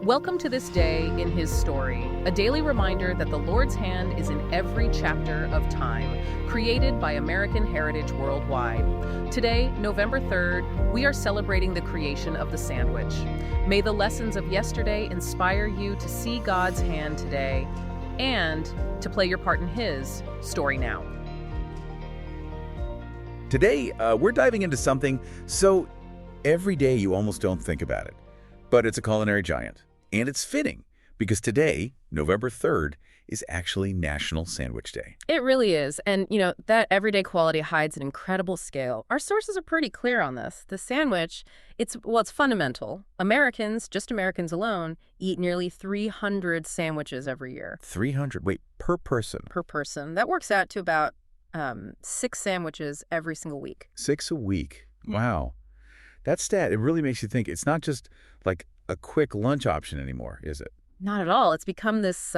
Welcome to this day in his story, a daily reminder that the Lord's hand is in every chapter of time, created by American heritage worldwide. Today, November 3rd, we are celebrating the creation of the sandwich. May the lessons of yesterday inspire you to see God's hand today and to play your part in his story now. Today, we're diving into something so every day you almost don't think about it, but it's a culinary giant. And it's fitting, because today, November 3rd, is actually National Sandwich Day. It really is. And, that everyday quality hides an incredible scale. Our sources are pretty clear on this. The sandwich, it's fundamental. Americans, just Americans alone, eat nearly 300 sandwiches every year. 300? Wait, per person? Per person. That works out to about 6 sandwiches every single week. 6 a week. Wow. That stat, it really makes you think it's not just like a quick lunch option anymore, is it? Not at all. It's become this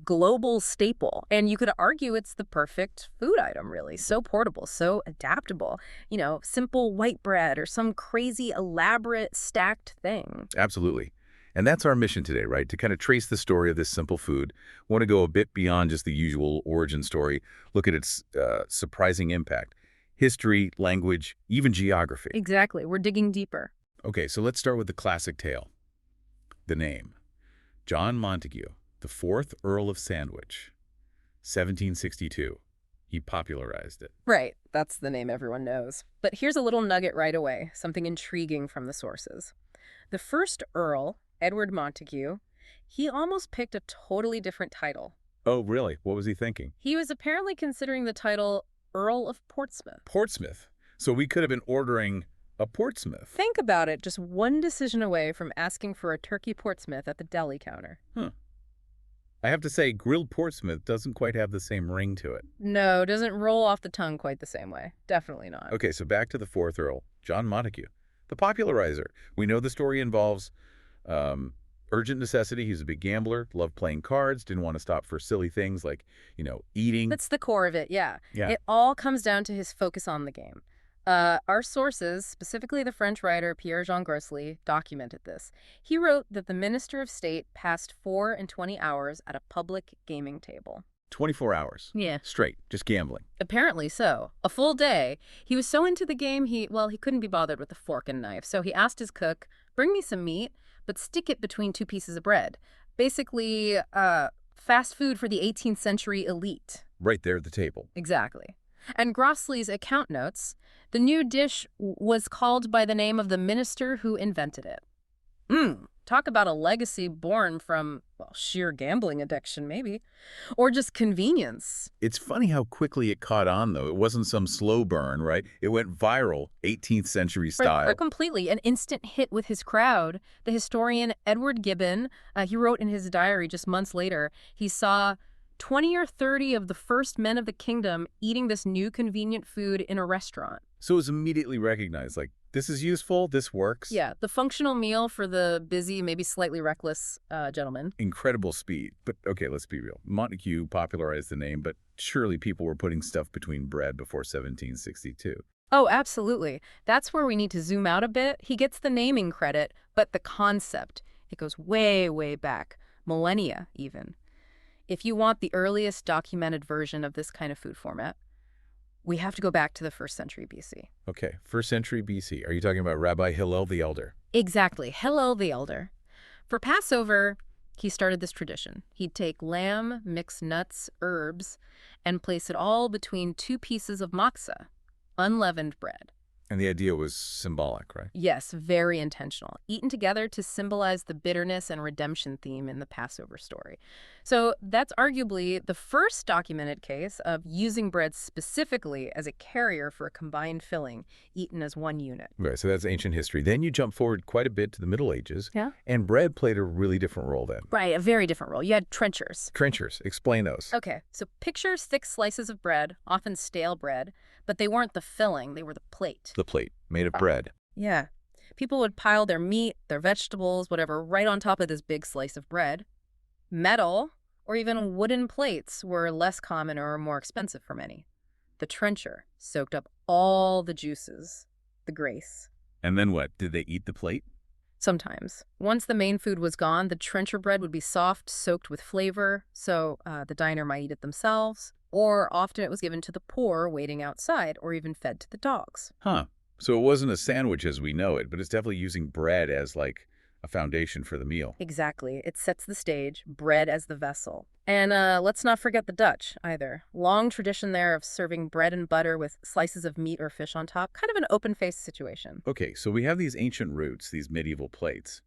global staple. And you could argue it's the perfect food item, really. So portable, so adaptable. Simple white bread or some crazy, elaborate, stacked thing. Absolutely. And that's our mission today, right? To kind of trace the story of this simple food. Want to go a bit beyond just the usual origin story, look at its surprising impact. History, language, even geography. Exactly. We're digging deeper. Okay, so let's start with the classic tale. The name. John Montagu, the 4th Earl of Sandwich, 1762. He popularized it. Right. That's the name everyone knows. But here's a little nugget right away, something intriguing from the sources. The first Earl, Edward Montagu, he almost picked a totally different title. Oh, really? What was he thinking? He was apparently considering the title Earl of Portsmouth. Portsmouth. So we could have been ordering a Portsmouth. Think about it, just one decision away from asking for a turkey Portsmouth at the deli counter. I have to say, grilled Portsmouth doesn't quite have the same ring to it. No, it doesn't roll off the tongue quite the same way. Definitely not. Okay, so back to the 4th Earl, John Montagu, the popularizer. We know the story involves urgent necessity. He was a big gambler, loved playing cards, didn't want to stop for silly things like, eating. That's the core of it, yeah. Yeah. It all comes down to his focus on the game. Our sources, specifically the French writer Pierre-Jean Grosley, documented this. He wrote that the Minister of State passed 4 and 20 hours at a public gaming table. 24 hours. Yeah. Straight, just gambling. Apparently so. A full day. He was so into the game, he couldn't be bothered with a fork and knife. So he asked his cook, bring me some meat, but stick it between 2 pieces of bread. Basically, fast food for the 18th century elite. Right there at the table. Exactly. And Grosley's account notes, the new dish was called by the name of the minister who invented it. Talk about a legacy born from, sheer gambling addiction, maybe. Or just convenience. It's funny how quickly it caught on, though. It wasn't some slow burn, right? It went viral, 18th century style. Completely. An instant hit with his crowd. The historian Edward Gibbon, he wrote in his diary just months later, he saw 20 or 30 of the first men of the kingdom eating this new convenient food in a restaurant. So it was immediately recognized, like, this is useful, this works. Yeah, the functional meal for the busy, maybe slightly reckless gentleman. Incredible speed. But, okay, let's be real. Montagu popularized the name, but surely people were putting stuff between bread before 1762. Oh, absolutely. That's where we need to zoom out a bit. He gets the naming credit, but the concept, it goes way, way back. Millennia, even. If you want the earliest documented version of this kind of food format, we have to go back to the 1st century BC. Okay, 1st century BC. Are you talking about Rabbi Hillel the Elder? Exactly, Hillel the Elder. For Passover, he started this tradition. He'd take lamb, mix nuts, herbs, and place it all between 2 pieces of matzah, unleavened bread. And the idea was symbolic, right? Yes, very intentional. Eaten together to symbolize the bitterness and redemption theme in the Passover story. So that's arguably the first documented case of using bread specifically as a carrier for a combined filling, eaten as one unit. Right, so that's ancient history. Then you jump forward quite a bit to the Middle Ages. Yeah. And bread played a really different role then. Right, a very different role. You had trenchers. Trenchers. Explain those. Okay, so picture thick slices of bread, often stale bread, but they weren't the filling, they were the plate. The plate, made of bread. Yeah. People would pile their meat, their vegetables, whatever, right on top of this big slice of bread. Metal or even wooden plates were less common or more expensive for many. The trencher soaked up all the juices, the grace. And then what? Did they eat the plate? Sometimes. Once the main food was gone, the trencher bread would be soft, soaked with flavor, so the diner might eat it themselves. Or often it was given to the poor waiting outside, or even fed to the dogs. Huh. So it wasn't a sandwich as we know it, but it's definitely using bread as like a foundation for the meal. Exactly. It sets the stage, bread as the vessel. And let's not forget the Dutch, either. Long tradition there of serving bread and butter with slices of meat or fish on top. Kind of an open-faced situation. Okay, so we have these ancient roots, these medieval plates.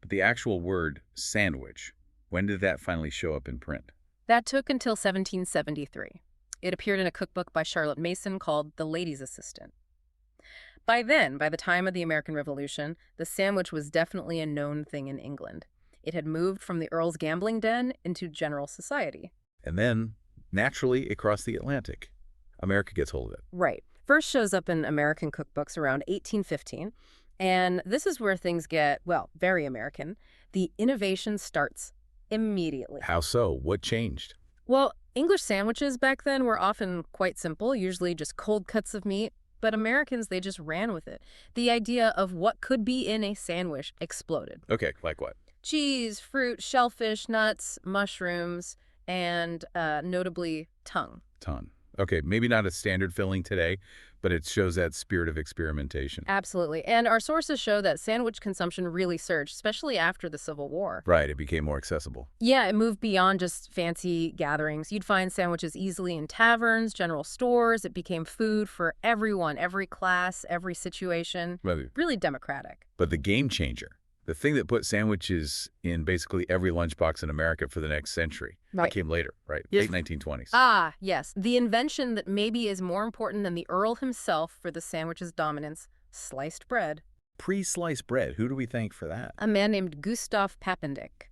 But the actual word sandwich, when did that finally show up in print? That took until 1773. It appeared in a cookbook by Charlotte Mason called The Lady's Assistant. By then, by the time of the American Revolution, the sandwich was definitely a known thing in England. It had moved from the Earl's gambling den into general society. And then, naturally, across the Atlantic, America gets hold of it. Right. First shows up in American cookbooks around 1815, and this is where things get, well, very American. The innovation starts immediately. How so? What changed? Well, English sandwiches back then were often quite simple, usually just cold cuts of meat. But Americans, they just ran with it. The idea of what could be in a sandwich exploded. Okay, like what? Cheese, fruit, shellfish, nuts, mushrooms, and notably tongue. Ton. Okay, maybe not a standard filling today, but it shows that spirit of experimentation. Absolutely. And our sources show that sandwich consumption really surged, especially after the Civil War. Right, it became more accessible. Yeah, it moved beyond just fancy gatherings. You'd find sandwiches easily in taverns, general stores. It became food for everyone, every class, every situation. Right. Really democratic. But the game changer, the thing that put sandwiches in basically every lunchbox in America for the next century, Right. came later, right? Yes. Late 1920s. Ah, yes. The invention that maybe is more important than the Earl himself for the sandwich's dominance, sliced bread. Pre-sliced bread, who do we thank for that? A man named Gustav Papendick.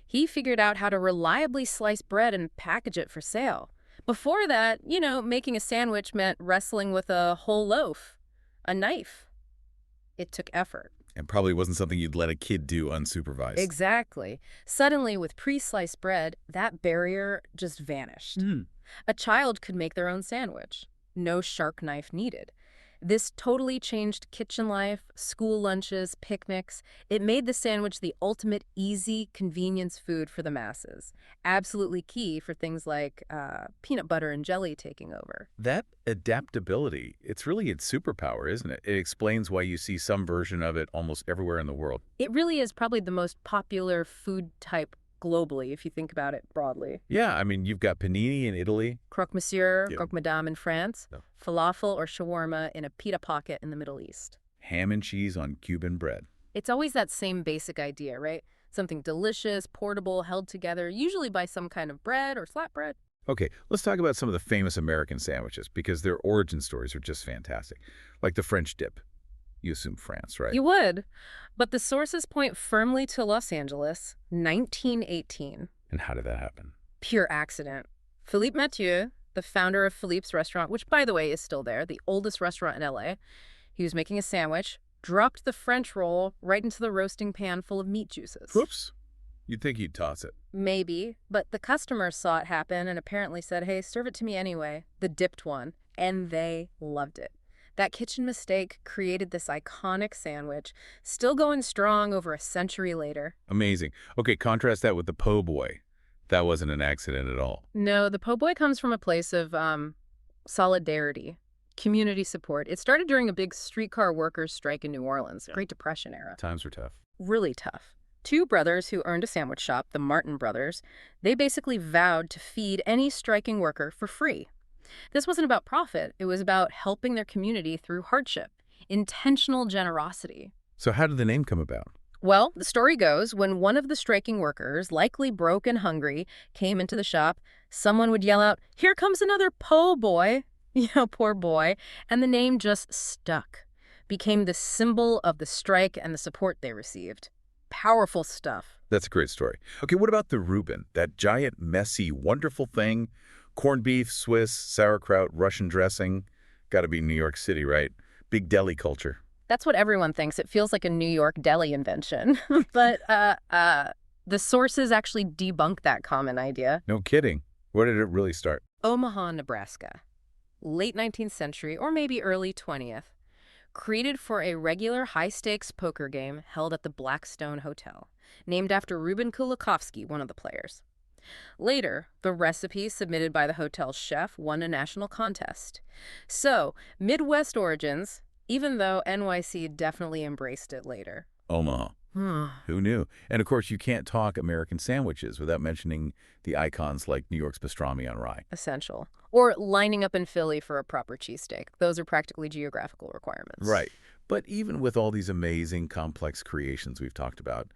He figured out how to reliably slice bread and package it for sale. Before that, making a sandwich meant wrestling with a whole loaf, a knife. It took effort. And probably wasn't something you'd let a kid do unsupervised. Exactly. Suddenly, with pre-sliced bread, that barrier just vanished. A child could make their own sandwich. No sharp knife needed. This totally changed kitchen life, school lunches, picnics. It made the sandwich the ultimate easy convenience food for the masses. Absolutely key for things like peanut butter and jelly taking over. That adaptability, it's really its superpower, isn't it? It explains why you see some version of it almost everywhere in the world. It really is probably the most popular food type globally, if you think about it broadly. Yeah, I mean, you've got panini in Italy. Croque monsieur, Yeah. croque madame in France, No. falafel or shawarma in a pita pocket in the Middle East. Ham and cheese on Cuban bread. It's always that same basic idea, right? Something delicious, portable, held together, usually by some kind of bread or flatbread. Okay, let's talk about some of the famous American sandwiches because their origin stories are just fantastic. Like the French dip. You assume France, right? You would. But the sources point firmly to Los Angeles, 1918. And how did that happen? Pure accident. Philippe Mathieu, the founder of Philippe's restaurant, which, by the way, is still there, the oldest restaurant in L.A., he was making a sandwich, dropped the French roll right into the roasting pan full of meat juices. Whoops. You'd think he'd toss it. Maybe, but the customers saw it happen and apparently said, hey, serve it to me anyway, the dipped one, and they loved it. That kitchen mistake created this iconic sandwich, still going strong over a century later. Amazing. Okay, contrast that with the po' boy. That wasn't an accident at all. No, the po' boy comes from a place of solidarity, community support. It started during a big streetcar workers' strike in New Orleans, Great Depression era. Times were tough. Really tough. Two brothers who owned a sandwich shop, the Martin brothers, they basically vowed to feed any striking worker for free. This wasn't about profit. It was about helping their community through hardship, intentional generosity. So how did the name come about? Well, the story goes, when one of the striking workers, likely broke and hungry, came into the shop, someone would yell out, "Here comes another po' boy," poor boy, and the name just stuck, became the symbol of the strike and the support they received. Powerful stuff. That's a great story. Okay, what about the Reuben? That giant, messy, wonderful thing? Corned beef, Swiss, sauerkraut, Russian dressing. Got to be New York City, right? Big deli culture. That's what everyone thinks. It feels like a New York deli invention. But the sources actually debunk that common idea. No kidding. Where did it really start? Omaha, Nebraska. Late 19th century, or maybe early 20th. created for a regular high-stakes poker game held at the Blackstone Hotel, named after Reuben one of the players. Later, the recipe submitted by the hotel's chef won a national contest. So, Midwest origins, even though NYC definitely embraced it later. Omaha. Who knew? And of course, you can't talk American sandwiches without mentioning the icons like New York's pastrami on rye. Essential. Or lining up in Philly for a proper cheesesteak. Those are practically geographical requirements. Right. But even with all these amazing, complex creations we've talked about,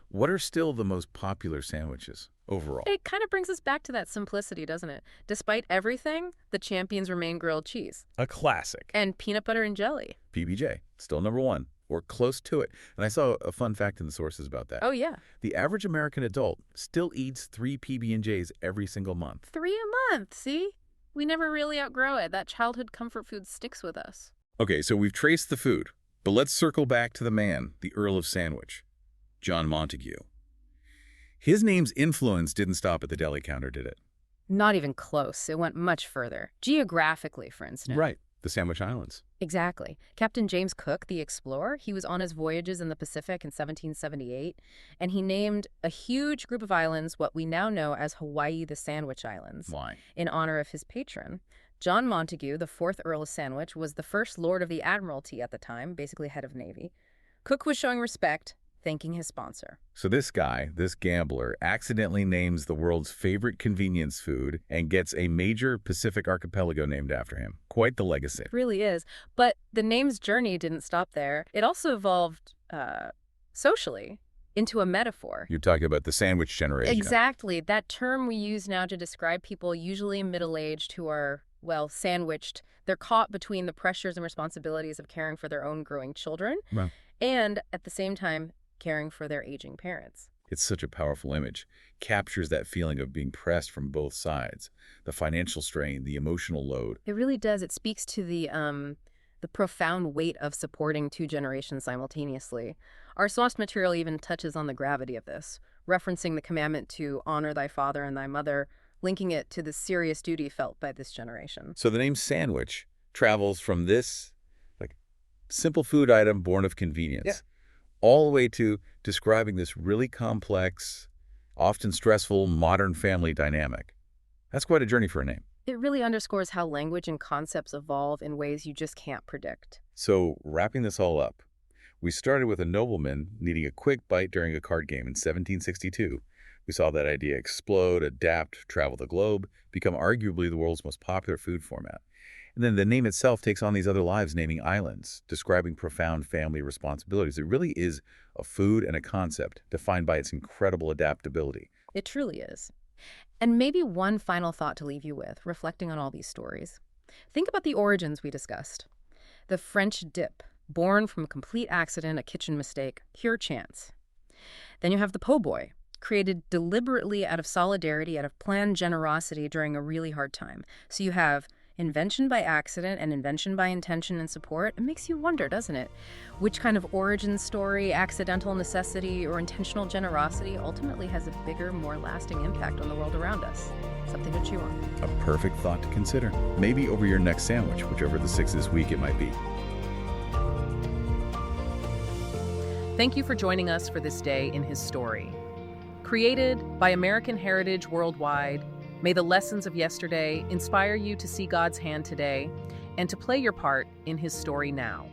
what are still the most popular sandwiches overall? It kind of brings us back to that simplicity, doesn't it? Despite everything, the champions remain grilled cheese. A classic. And peanut butter and jelly. PB&J, still #1, or close to it. And I saw a fun fact in the sources about that. Oh, yeah. The average American adult still eats 3 PB&Js every single month. 3 a month, see? We never really outgrow it. That childhood comfort food sticks with us. Okay, so we've traced the food, but let's circle back to the man, the Earl of Sandwich, John Montagu. His name's influence didn't stop at the deli counter, did it? Not even close. It went much further. Geographically, for instance. Right, the Sandwich Islands. Exactly. Captain James Cook, the explorer, he was on his voyages in the Pacific in 1778, and he named a huge group of islands what we now know as Hawaii the Sandwich Islands. Why? In honor of his patron. John Montagu, the 4th Earl of Sandwich, was the first Lord of the Admiralty at the time, basically head of Navy. Cook was showing respect, thanking his sponsor. So this guy, this gambler, accidentally names the world's favorite convenience food and gets a major Pacific archipelago named after him. Quite the legacy. It really is. But the name's journey didn't stop there. It also evolved socially into a metaphor. You're talking about the sandwich generation. Exactly. That term we use now to describe people usually middle-aged who are, well, sandwiched. They're caught between the pressures and responsibilities of caring for their own growing children and, at the same time, caring for their aging parents. It's such a powerful image. Captures that feeling of being pressed from both sides. The financial strain, the emotional load. It really does. It speaks to the profound weight of supporting 2 generations simultaneously. Our source material even touches on the gravity of this, referencing the commandment to honor thy father and thy mother, linking it to the serious duty felt by this generation. So the name sandwich travels from this simple food item born of convenience all the way to describing this really complex, often stressful, modern family dynamic. That's quite a journey for a name. It really underscores how language and concepts evolve in ways you just can't predict. So wrapping this all up, we started with a nobleman needing a quick bite during a card game in 1762. We saw that idea explode, adapt, travel the globe, become arguably the world's most popular food format. And then the name itself takes on these other lives, naming islands, describing profound family responsibilities. It really is a food and a concept defined by its incredible adaptability. It truly is. And maybe one final thought to leave you with, reflecting on all these stories. Think about the origins we discussed. The French dip, born from a complete accident, a kitchen mistake, pure chance. Then you have the po' boy, created deliberately out of solidarity, out of planned generosity during a really hard time. So you have invention by accident and invention by intention and support. It makes you wonder, doesn't it? Which kind of origin story, accidental necessity, or intentional generosity ultimately has a bigger, more lasting impact on the world around us? Something to chew on. A perfect thought to consider. Maybe over your next sandwich, whichever the 6th this week it might be. Thank you for joining us for this day in his story. Created by American Heritage Worldwide, may the lessons of yesterday inspire you to see God's hand today and to play your part in his story now.